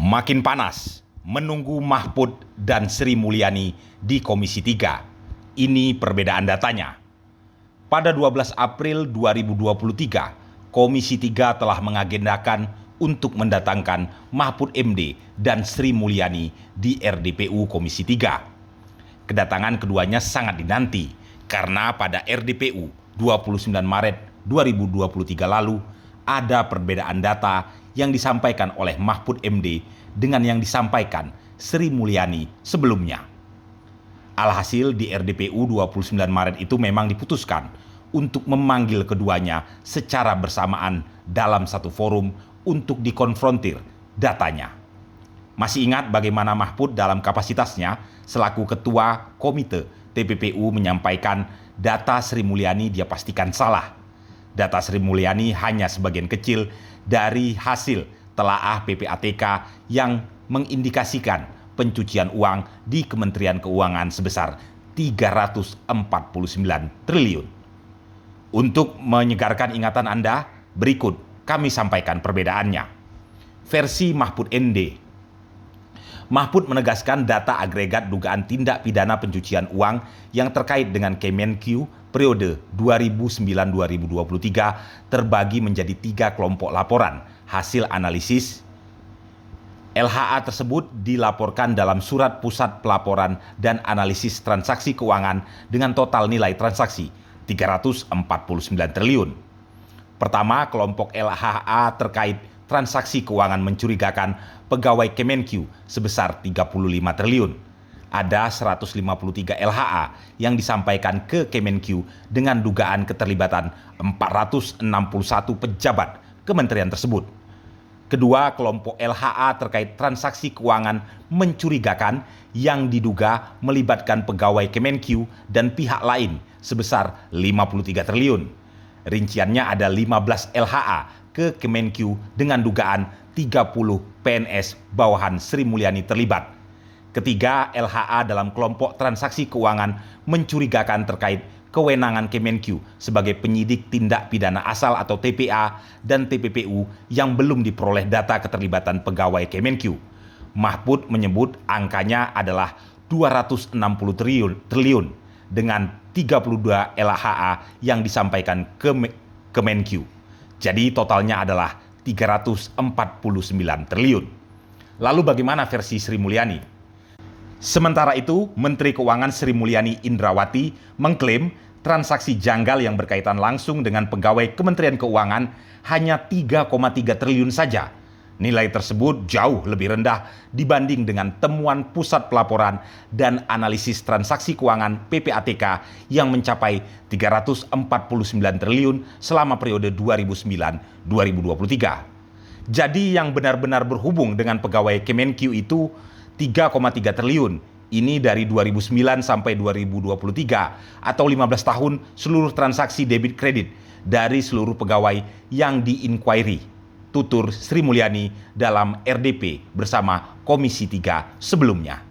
Makin panas menunggu Mahfud dan Sri Mulyani di Komisi 3. Ini perbedaan datanya. Pada 12 April 2023, Komisi 3 telah mengagendakan untuk mendatangkan Mahfud MD dan Sri Mulyani di RDPU Komisi 3. Kedatangan keduanya sangat dinanti karena pada RDPU 29 Maret 2023 lalu ada perbedaan data yang disampaikan oleh Mahfud MD dengan yang disampaikan Sri Mulyani sebelumnya. Alhasil di RDPU 29 Maret itu memang diputuskan untuk memanggil keduanya secara bersamaan dalam satu forum untuk dikonfrontir datanya. Masih ingat bagaimana Mahfud dalam kapasitasnya selaku Ketua Komite TPPU menyampaikan data Sri Mulyani dia pastikan salah. Data Sri Mulyani hanya sebagian kecil dari hasil telaah PPATK yang mengindikasikan pencucian uang di Kementerian Keuangan sebesar 349 triliun. Untuk menyegarkan ingatan Anda, berikut kami sampaikan perbedaannya. Versi Mahfud MD. Mahfud menegaskan data agregat dugaan tindak pidana pencucian uang yang terkait dengan Kemenq periode 2009-2023 terbagi menjadi 3 kelompok laporan. Hasil analisis LHA tersebut dilaporkan dalam Surat Pusat Pelaporan dan Analisis Transaksi Keuangan dengan total nilai transaksi 349 triliun. Pertama, kelompok LHA terkait transaksi keuangan mencurigakan pegawai Kemenq sebesar 35 triliun. Ada 153 LHA yang disampaikan ke Kemenq dengan dugaan keterlibatan 461 pejabat kementerian tersebut. Kedua, kelompok LHA terkait transaksi keuangan mencurigakan yang diduga melibatkan pegawai Kemenq dan pihak lain sebesar 53 triliun. Rinciannya ada 15 LHA ke Kemenq dengan dugaan 30 PNS bawahan Sri Mulyani terlibat. Ketiga, LHA dalam kelompok transaksi keuangan mencurigakan terkait kewenangan Kemenq sebagai penyidik tindak pidana asal atau TPA dan TPPU yang belum diperoleh data keterlibatan pegawai Kemenq. Mahfud menyebut angkanya adalah 260 triliun dengan 32 LHA yang disampaikan ke Kemenq. Jadi totalnya adalah 349 triliun. Lalu bagaimana versi Sri Mulyani? Sementara itu, Menteri Keuangan Sri Mulyani Indrawati mengklaim transaksi janggal yang berkaitan langsung dengan pegawai Kementerian Keuangan hanya 3,3 triliun saja. Nilai tersebut jauh lebih rendah dibanding dengan temuan Pusat Pelaporan dan Analisis Transaksi Keuangan PPATK yang mencapai 349 triliun selama periode 2009-2023. Jadi yang benar-benar berhubung dengan pegawai Kemenq itu 3,3 triliun. Ini dari 2009 sampai 2023 atau 15 tahun seluruh transaksi debit kredit dari seluruh pegawai yang di-inquiry. Tutur Sri Mulyani dalam RDP bersama Komisi 3 sebelumnya.